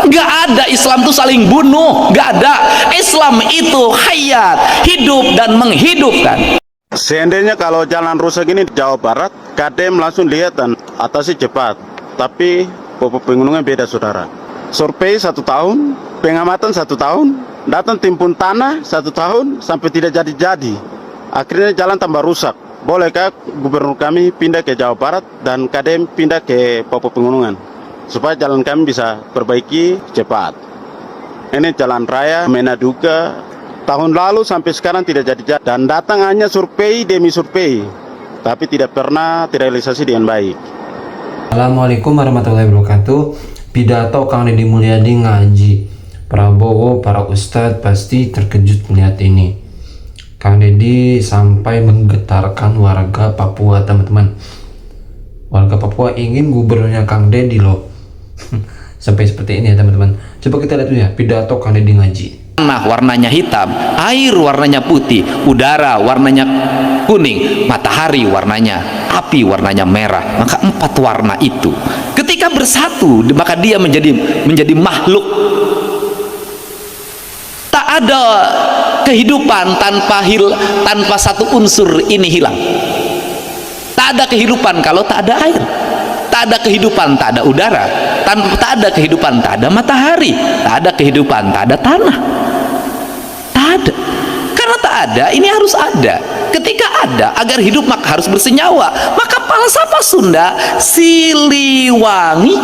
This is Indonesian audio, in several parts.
Nggak ada Islam itu saling bunuh, nggak ada. Islam itu hayat, hidup dan menghidupkan. Seandainya kalau jalan rusak ini di Jawa Barat, KDM langsung lihat dan atasi cepat. Tapi pokok pegunungan beda, saudara. Survei 1 tahun, pengamatan 1 tahun, datang timpun tanah 1 tahun sampai tidak jadi-jadi. Akhirnya jalan tambah rusak. Bolehkah gubernur kami pindah ke Jawa Barat dan KDM pindah ke pokok pegunungan supaya jalan kami bisa perbaiki cepat? Ini jalan raya Menaduga. Tahun lalu sampai sekarang tidak jadi dan datang hanya survei demi survei, tapi tidak pernah terrealisasi dengan baik. Assalamualaikum warahmatullahi wabarakatuh. Pidato Kang Deddy Mulyadi ngaji Prabowo, para ustadz pasti terkejut melihat ini. Kang Deddy sampai menggetarkan warga Papua, teman-teman. Warga Papua ingin gubernurnya Kang Deddy loh. Sampai seperti ini ya, teman-teman. Coba kita lihat dulu ya pidato Kang Deddy ngaji. Tanah warnanya hitam, air warnanya putih, udara warnanya kuning, matahari warnanya api, warnanya merah. Maka 4 warna itu ketika bersatu maka dia menjadi makhluk. Tak ada kehidupan tanpa satu unsur ini hilang. Tak ada kehidupan kalau tak ada air. Tak ada kehidupan tak ada udara. Tak ada kehidupan tak ada matahari. Tak ada kehidupan tak ada tanah. Ada. Karena tak ada, ini harus ada. Ketika ada, agar hidup maka harus bersenyawa. Maka falsafah Sunda Siliwangi.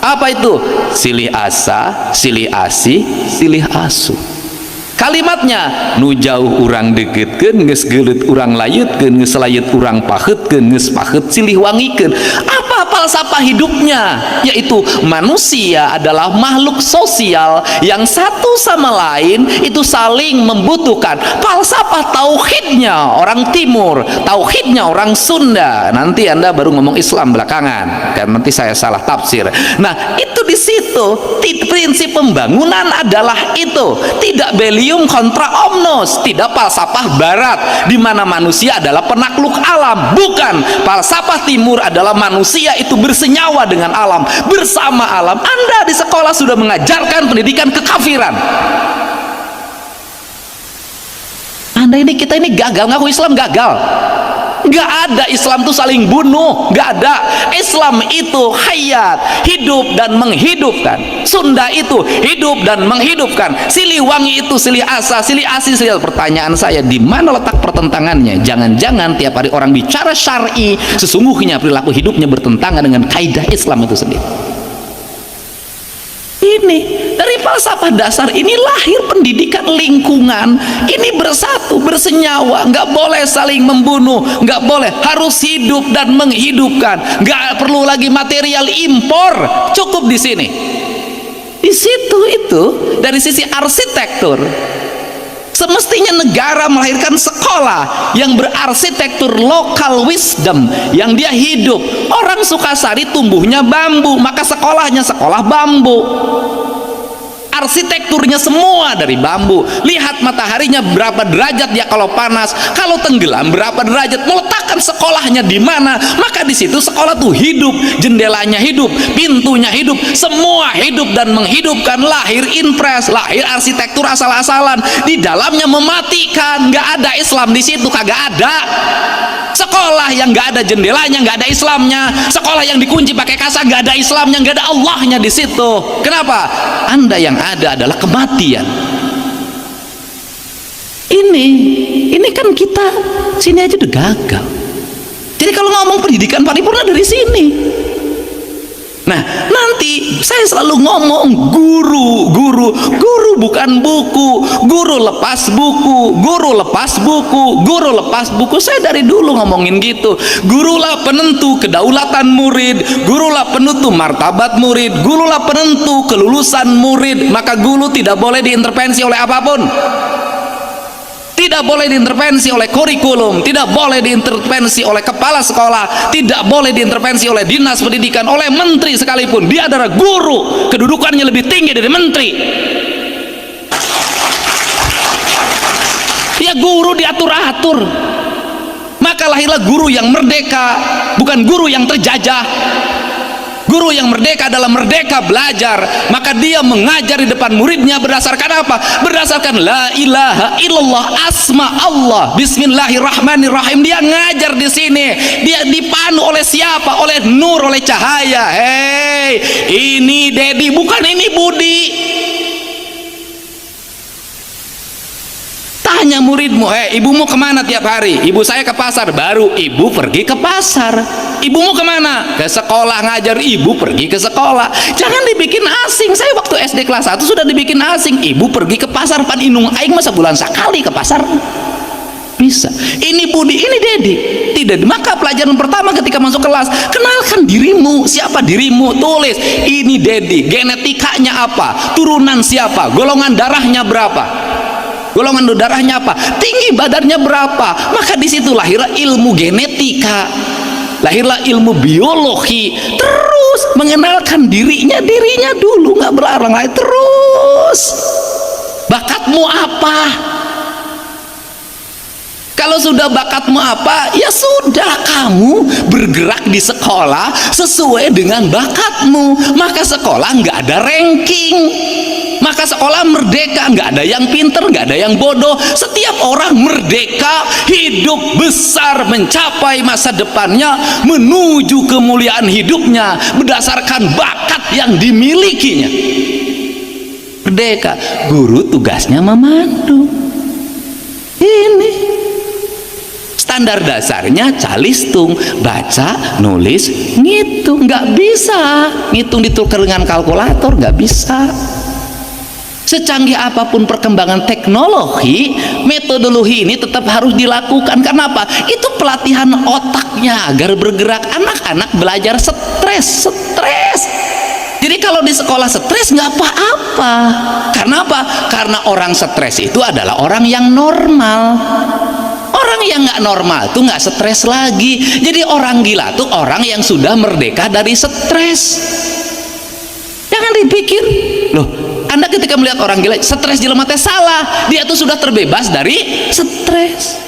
Apa itu? Silih asa, silih asih, silih asu. Kalimatnya nu jauh urang deketkeun geus geuleut urang layutkeun geus layut urang paheutkeun geus paheut silih wangikeun. Apa falsafah hidupnya? Yaitu manusia adalah makhluk sosial yang satu sama lain itu saling membutuhkan. Falsafah tauhidnya orang timur, tauhidnya orang Sunda. Nanti Anda baru ngomong Islam belakangan karena nanti saya salah tafsir. Nah, itu di situ prinsip pembangunan adalah itu. Tidak beliau kontra omnos, tidak falsafah barat di mana manusia adalah penakluk alam. Bukan, falsafah timur adalah manusia itu bersenyawa dengan alam, bersama alam. Anda di sekolah sudah mengajarkan pendidikan kekafiran. Kita ini gagal, ngaku Islam gagal. Nggak ada Islam itu saling bunuh, nggak ada. Islam itu hayat, hidup dan menghidupkan. Sunda itu hidup dan menghidupkan. Siliwangi itu silih asa, silih asih, silih. Pertanyaan saya, di mana letak pertentangannya? Jangan-jangan tiap hari orang bicara syar'i, sesungguhnya perilaku hidupnya bertentangan dengan kaidah Islam itu sendiri. Ini dari falsafah dasar ini lahir pendidikan lingkungan. Ini bersatu, bersenyawa, nggak boleh saling membunuh, nggak boleh, harus hidup dan menghidupkan. Nggak perlu lagi material impor, cukup di sini. Di situ itu dari sisi arsitektur. Semestinya negara melahirkan sekolah yang berarsitektur local wisdom, yang dia hidup. Orang Sukasari tumbuhnya bambu, maka sekolahnya sekolah bambu. Arsitekturnya semua dari bambu. Lihat mataharinya berapa derajat dia kalau panas, kalau tenggelam berapa derajat. Meletakkan sekolahnya di mana, maka di situ sekolah tuh hidup, jendelanya hidup, pintunya hidup, semua hidup dan menghidupkan. Lahir impres, lahir arsitektur asal-asalan, di dalamnya mematikan. Nggak ada Islam di situ, kagak ada. Sekolah yang nggak ada jendelanya, nggak ada Islamnya. Sekolah yang dikunci pakai kasa, nggak ada Islamnya, nggak ada Allahnya di situ. Kenapa? Anda yang ada adalah kematian. Ini kan kita sini aja udah gagal. Jadi kalau ngomong pendidikan paripurna dari sini. Nah, nanti saya selalu ngomong guru bukan buku, guru lepas buku, guru lepas buku, guru lepas buku. Saya dari dulu ngomongin gitu. Gurulah penentu kedaulatan murid, gurulah penentu martabat murid, gurulah penentu kelulusan murid. Maka guru tidak boleh diintervensi oleh apapun. Tidak boleh diintervensi oleh kurikulum, tidak boleh diintervensi oleh kepala sekolah, tidak boleh diintervensi oleh dinas pendidikan, oleh menteri sekalipun. Dia adalah guru, kedudukannya lebih tinggi dari menteri. Ya, guru diatur-atur. Maka lahirlah guru yang merdeka, bukan guru yang terjajah. Guru yang merdeka adalah merdeka belajar, maka dia mengajar di depan muridnya berdasarkan apa? Berdasarkan la ilaha illallah, asma Allah, bismillahirrahmanirrahim. Dia ngajar di sini, dia dipandu oleh siapa? Oleh nur, oleh cahaya. Hei, ini Dedi, bukan ini Budi. Tanya muridmu, ibumu kemana tiap hari? Ibu saya ke pasar. Baru ibu pergi ke pasar. Ibumu kemana? Ke sekolah ngajar. Ibu pergi ke sekolah. Jangan dibikin asing. Saya waktu SD kelas 1 sudah dibikin asing. Ibu pergi ke pasar, pan inung aing masa bulan sekali ke pasar. Bisa. Ini Budi, ini Dedi. Tidak. Maka pelajaran pertama ketika masuk kelas, kenalkan dirimu. Siapa dirimu? Tulis. Ini Dedi. Genetikanya apa? Turunan siapa? Golongan darahnya berapa? Golongan darahnya apa? Tinggi badannya berapa? Maka di situ lahirlah ilmu genetika, lahirlah ilmu biologi. Terus mengenalkan dirinya dulu, nggak berlarang lain. Terus bakatmu apa? Kalau sudah bakatmu apa, ya sudah, kamu bergerak di sekolah sesuai dengan bakatmu. Maka sekolah nggak ada ranking, maka sekolah merdeka, nggak ada yang pinter, nggak ada yang bodoh. Setiap orang merdeka, hidup besar, mencapai masa depannya, menuju kemuliaan hidupnya berdasarkan bakat yang dimilikinya. Merdeka. Guru tugasnya memandu. Ini standar dasarnya calistung, baca, nulis, ngitung. Nggak bisa ngitung ditukar dengan kalkulator, nggak bisa. Secanggih apapun perkembangan teknologi, metodologi ini tetap harus dilakukan. Kenapa? Itu pelatihan otaknya agar bergerak. Anak-anak belajar stres. Jadi kalau di sekolah stres nggak apa-apa. Karena apa? Karena orang stres itu adalah orang yang normal. Orang yang nggak normal tuh nggak stres lagi. Jadi orang gila tuh orang yang sudah merdeka dari stres. Jangan dipikir, loh, Anda ketika melihat orang gila stres jelema teh salah. Dia tuh sudah terbebas dari stres.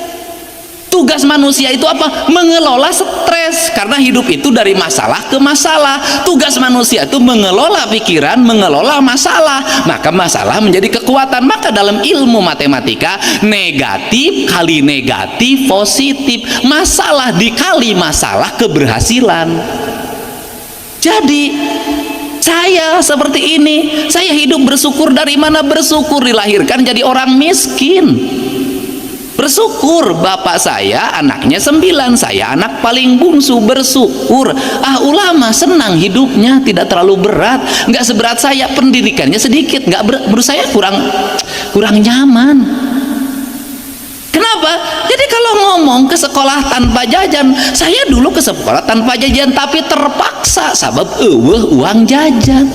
Tugas manusia itu apa? Mengelola stres, karena hidup itu dari masalah ke masalah. Tugas manusia itu mengelola pikiran, mengelola masalah, maka masalah menjadi kekuatan. Maka dalam ilmu matematika, negatif kali negatif positif, masalah dikali masalah keberhasilan. Jadi saya seperti ini, saya hidup bersyukur. Dari mana bersyukur? Dilahirkan jadi orang miskin. Bersyukur, bapak saya anaknya 9, saya anak paling bungsu. Bersyukur. Ulama senang hidupnya, tidak terlalu berat, nggak seberat saya. Pendidikannya sedikit, nggak berat, menurut saya kurang nyaman. Kenapa? Jadi kalau ngomong ke sekolah tanpa jajan, saya dulu ke sekolah tanpa jajan tapi terpaksa, sabab uang jajan.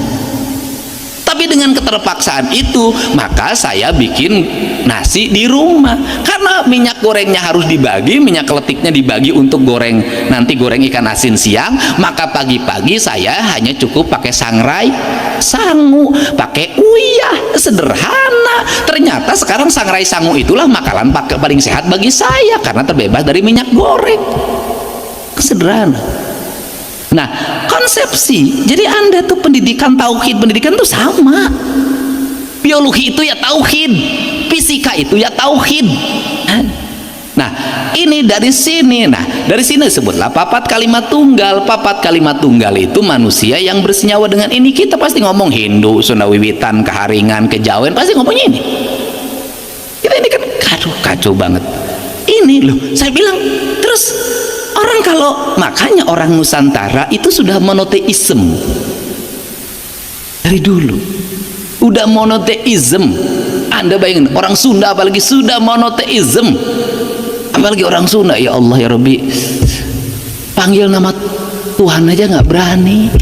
Tapi dengan keterpaksaan itu, maka saya bikin nasi di rumah. Karena minyak gorengnya harus dibagi, minyak keletiknya dibagi untuk goreng, nanti goreng ikan asin siang. Maka pagi-pagi saya hanya cukup pakai sangrai, sangu, pakai uyah, sederhana. Ternyata sekarang sangrai sangu itulah makanan paling sehat bagi saya, karena terbebas dari minyak goreng. Sederhana. Nah, konsepsi, jadi Anda tuh pendidikan tauhid, pendidikan tuh sama. Biologi itu ya tauhid, fisika itu ya tauhid. Nah, ini dari sini. Nah, dari sini disebutlah papat kalimat tunggal. Papat kalimat tunggal itu manusia yang bersenyawa dengan ini. Kita pasti ngomong Hindu, Sunda Wiwitan, Keharingan, Kejawen, pasti ngomongnya ini. Kita ini kan kacau banget. Ini loh, saya bilang terus. Orang kalau, makanya orang Nusantara itu sudah monoteisme dari dulu, udah monoteisme. Anda bayangin, orang Sunda apalagi sudah monoteisme, apalagi orang Sunda, ya Allah ya Rabbi, panggil nama Tuhan aja nggak berani.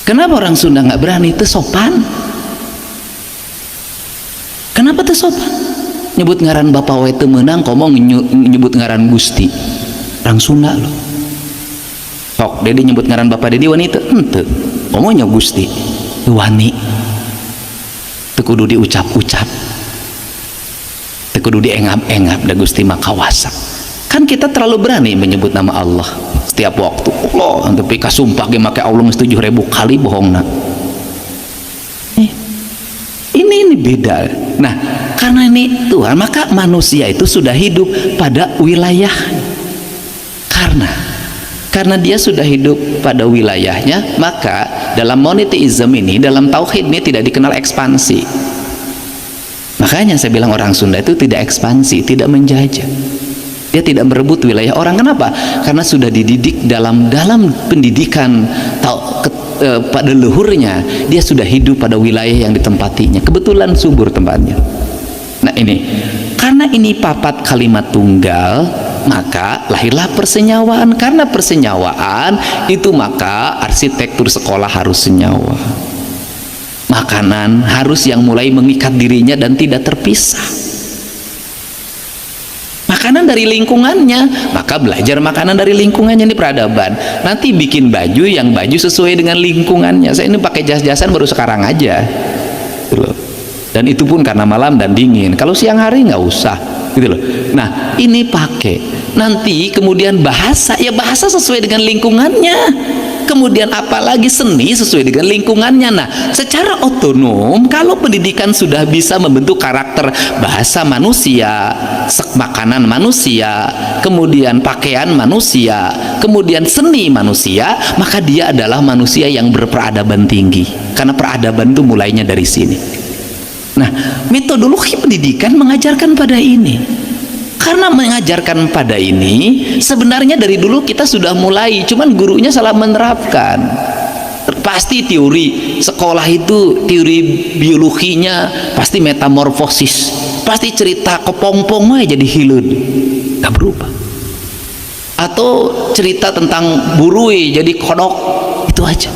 Kenapa orang Sunda nggak berani? Itu sopan. Kenapa itu sopan? Nyebut ngaran bapak wae teu meunang, komo nyebut ngaran Gusti. Orang Sunda loh. Sok Dedi nyebut ngaran bapak Dedi wani teu? Henteu. Komo nya Gusti. Teu wani. Teu kudu diucap-ucap. Teu kudu diengap-engap da Gusti mah kawasa. Kan kita terlalu berani menyebut nama Allah. setiap waktu. Allah tapi kasumpah ge make Allah 7.000 kali bohongna. Ini beda. Nah, karena ini Tuhan, maka manusia itu sudah hidup pada wilayah. Karena dia sudah hidup pada wilayahnya, maka dalam monoteisme ini, dalam tauhid ini tidak dikenal ekspansi. Makanya saya bilang orang Sunda itu tidak ekspansi, tidak menjajah. Dia tidak merebut wilayah orang. Kenapa? Karena sudah dididik dalam pendidikan pada leluhurnya, dia sudah hidup pada wilayah yang ditempatinya. Kebetulan subur tempatnya. Nah ini, karena ini papat kalimat tunggal, maka lahirlah persenyawaan. Karena persenyawaan itu, maka arsitektur sekolah harus senyawa. Makanan harus yang mulai mengikat dirinya dan tidak terpisah. Makanan dari lingkungannya, maka belajar makanan dari lingkungannya. Ini peradaban. Nanti bikin baju yang baju sesuai dengan lingkungannya. Saya ini pakai jas-jasan baru sekarang aja gitu loh. Dan itu pun karena malam dan dingin. Kalau siang hari nggak usah gitu loh. Nah ini pakai. Nanti kemudian bahasa, ya bahasa sesuai dengan lingkungannya. Kemudian apalagi seni sesuai dengan lingkungannya. Nah secara otonom, kalau pendidikan sudah bisa membentuk karakter bahasa manusia, makanan manusia, kemudian pakaian manusia, kemudian seni manusia, maka dia adalah manusia yang berperadaban tinggi. Karena peradaban itu mulainya dari sini. Nah metodologi pendidikan mengajarkan pada ini. Karena mengajarkan pada ini, sebenarnya dari dulu kita sudah mulai, cuman gurunya salah menerapkan. Pasti teori sekolah itu, teori biologinya pasti metamorfosis, pasti cerita kepompong aja jadi hileud, gak berubah. Atau cerita tentang burui jadi kodok, itu aja.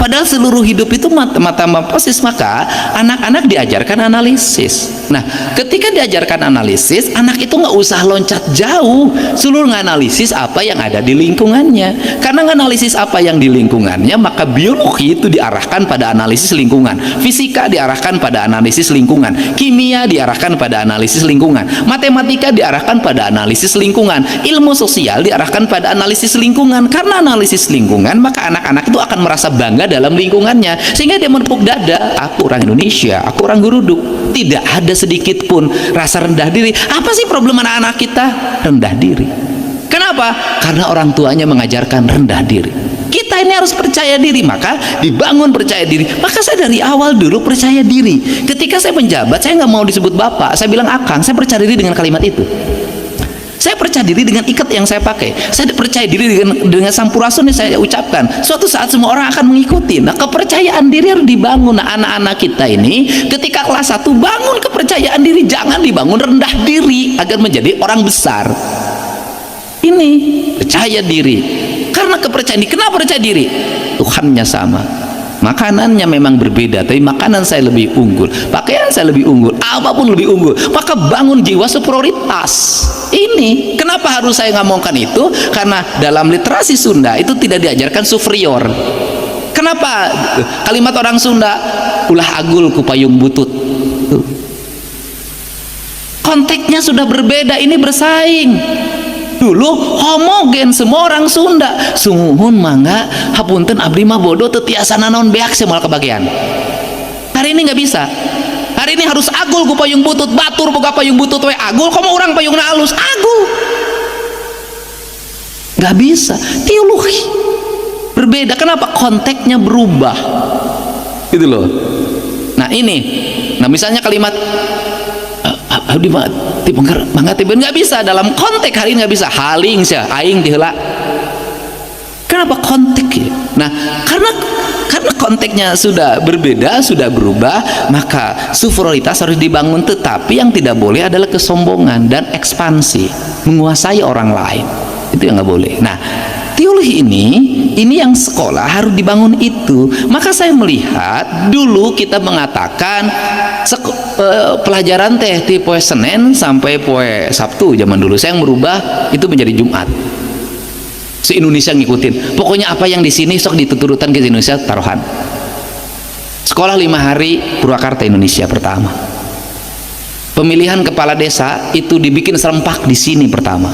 Padahal seluruh hidup itu metamorfosis. Maka anak-anak diajarkan analisis. Nah ketika diajarkan analisis, anak itu nggak usah loncat jauh, seluruh nganalisis apa yang ada di lingkungannya. Karena nganalisis apa yang di lingkungannya, maka biologi itu diarahkan pada analisis lingkungan, fisika diarahkan pada analisis lingkungan, kimia diarahkan pada analisis lingkungan, matematika diarahkan pada analisis lingkungan, ilmu sosial diarahkan pada analisis lingkungan. Karena analisis lingkungan, maka anak-anak itu akan merasa bangga dalam lingkungannya, sehingga dia menepuk dada, aku orang Indonesia, aku orang Guruduk. Tidak ada sedikit pun rasa rendah diri. Apa sih problem anak-anak kita? Rendah diri. Kenapa? Karena orang tuanya mengajarkan rendah diri. Kita ini harus percaya diri, maka dibangun percaya diri. Maka saya dari awal dulu percaya diri. Ketika saya penjabat, saya nggak mau disebut bapak, saya bilang akang. Saya percaya diri dengan kalimat itu. Saya percaya diri dengan ikat yang saya pakai. Saya percaya diri dengan sampurasun yang saya ucapkan. Suatu saat semua orang akan mengikuti. Nah kepercayaan diri harus dibangun. Nah anak-anak kita ini ketika kelas 1 bangun kepercayaan diri. Jangan dibangun rendah diri agar menjadi orang besar. Ini percaya diri. Karena kepercayaan diri. Kenapa percaya diri? Tuhannya sama. Makanannya memang berbeda, tapi makanan saya lebih unggul, pakaian saya lebih unggul, apapun lebih unggul. Maka bangun jiwa superioritas. Ini kenapa harus saya ngomongkan itu? Karena dalam literasi Sunda itu tidak diajarkan superior. Kenapa kalimat orang Sunda ulah agul ku payung butut? Konteksnya sudah berbeda. Ini bersaing. Dulu homogen semua orang Sunda. Sumuhun mangga hapunten abdi mah bodoh tetiasa naon beak semoal kebagian. Hari ini nggak bisa. Hari ini harus agul ku payung butut, batur boga payung butut we agul, komo orang payungna alus agul. Nggak bisa. Teologi berbeda. Kenapa? Konteksnya berubah. Gitu loh. Nah ini. Nah misalnya kalimat abdi mah mangga teh nggak bisa dalam konteks hari ini, nggak bisa haling sia aing diheula. Kenapa konteks ya? Nah karena konteksnya sudah berbeda, sudah berubah, maka superioritas harus dibangun. Tetapi yang tidak boleh adalah kesombongan dan ekspansi, menguasai orang lain. Itu yang nggak boleh. Nah teologi ini yang sekolah harus dibangun itu. Maka saya melihat dulu kita mengatakan pelajaran teh di poe Senin sampai poe Sabtu zaman dulu. Saya yang merubah itu menjadi Jumat. Se-Indonesia ngikutin. Pokoknya apa yang di sini sok dituturutan ke Indonesia taruhan. Sekolah 5 hari Purwakarta Indonesia pertama. Pemilihan kepala desa itu dibikin serempak di sini pertama.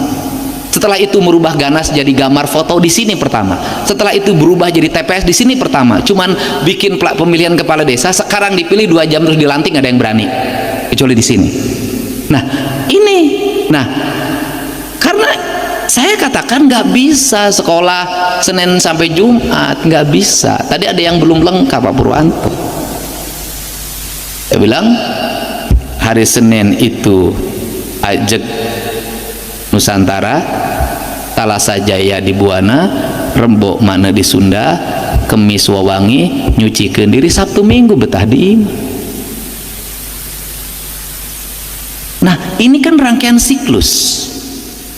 Setelah itu merubah ganas jadi gambar foto di sini pertama. Setelah itu berubah jadi TPS di sini pertama. Cuman bikin pemilihan kepala desa, sekarang dipilih 2 jam terus dilantik, ada yang berani. Kecuali di sini. Nah, ini. Nah, karena saya katakan nggak bisa sekolah Senin sampai Jumat, nggak bisa. Tadi ada yang belum lengkap Pak Purwanto. Saya bilang hari Senin itu ajak Nusantara, Talasa Jaya di Buana, Rembok mana di Sunda, Kemis Wawangi, nyuci kendiri, Sabtu Minggu betah di imah. Nah, ini kan rangkaian siklus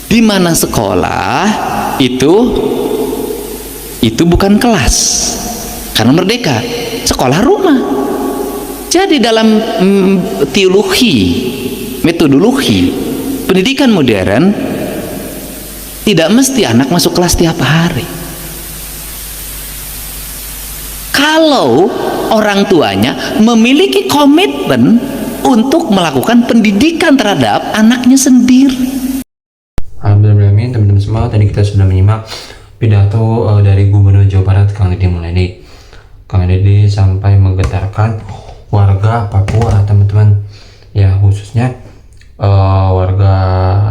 di mana sekolah itu bukan kelas, karena merdeka, sekolah rumah. Jadi dalam teologi, metodologi pendidikan modern, tidak mesti anak masuk kelas tiap hari. Kalau orang tuanya memiliki komitmen untuk melakukan pendidikan terhadap anaknya sendiri. Alhamdulillah, teman-teman semua, tadi kita sudah menyimak pidato dari Gubernur Jawa Barat Kang Deddy Mulyadi. Kang Deddy sampai menggetarkan warga Papua, teman-teman, ya khususnya warga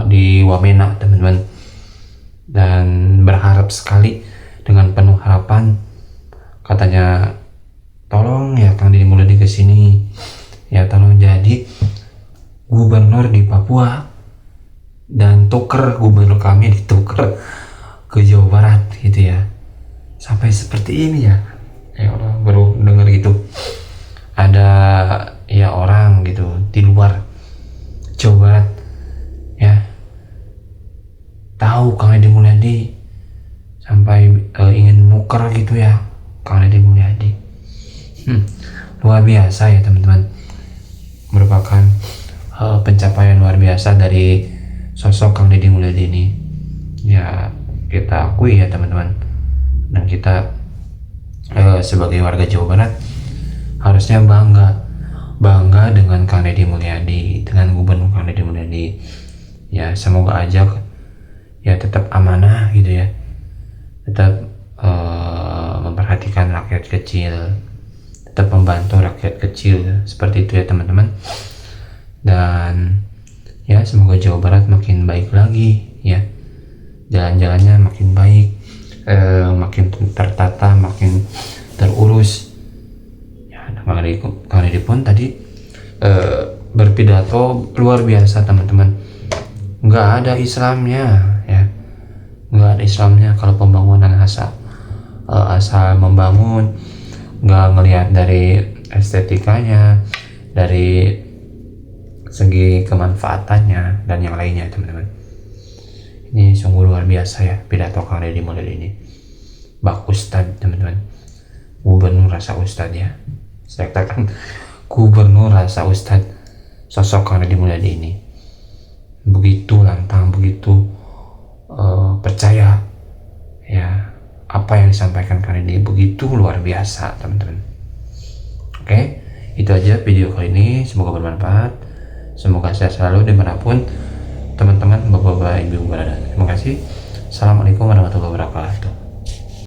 di Wamena, teman-teman, dan berharap sekali dengan penuh harapan, katanya tolong ya Kang Deddy Mulyadi ke sini, ya tolong jadi gubernur di Papua dan tuker gubernur kami dituker ke Jawa Barat gitu ya. Sampai seperti ini ya, ya Allah, baru dengar gitu ada ya orang gitu di luar Jawa Barat ya tahu Kang Deddy Mulyadi sampai ingin nuker gitu ya Kang Deddy Mulyadi. Luar biasa ya teman-teman, merupakan pencapaian luar biasa dari sosok Kang Deddy Mulyadi ini ya, kita akui ya teman-teman, dan kita sebagai warga Jawa Barat harusnya bangga dengan Kang Deddy Mulyadi, dengan Gubernur Kang Deddy Mulyadi. Ya semoga aja ya tetap amanah gitu ya, tetap memperhatikan rakyat kecil, tetap membantu rakyat kecil, seperti itu ya teman-teman. Dan ya semoga Jawa Barat makin baik lagi ya, jalan-jalannya makin baik, makin tertata, makin terurus. Kang Deddy pun tadi berpidato luar biasa teman-teman, nggak ada Islamnya ya, nggak ada Islamnya. Kalau pembangunan asal membangun, nggak ngelihat dari estetikanya, dari segi kemanfaatannya dan yang lainnya teman-teman. Ini sungguh luar biasa ya pidato Kang Deddy Mulyadi ini. Bak Ustad teman-teman, gubernur rasa Ustad ya. Saya katakan gubernur rasa Ustad, sosok Kang Deddy Mulyadi ini begitu lantang, begitu percaya ya apa yang disampaikan Kang Deddy, begitu luar biasa teman-teman. Oke, itu aja video kali ini, semoga bermanfaat, semoga sehat selalu dimanapun teman-teman, bapak-bapak, ibu berada. Terima kasih. Assalamualaikum warahmatullahi wabarakatuh.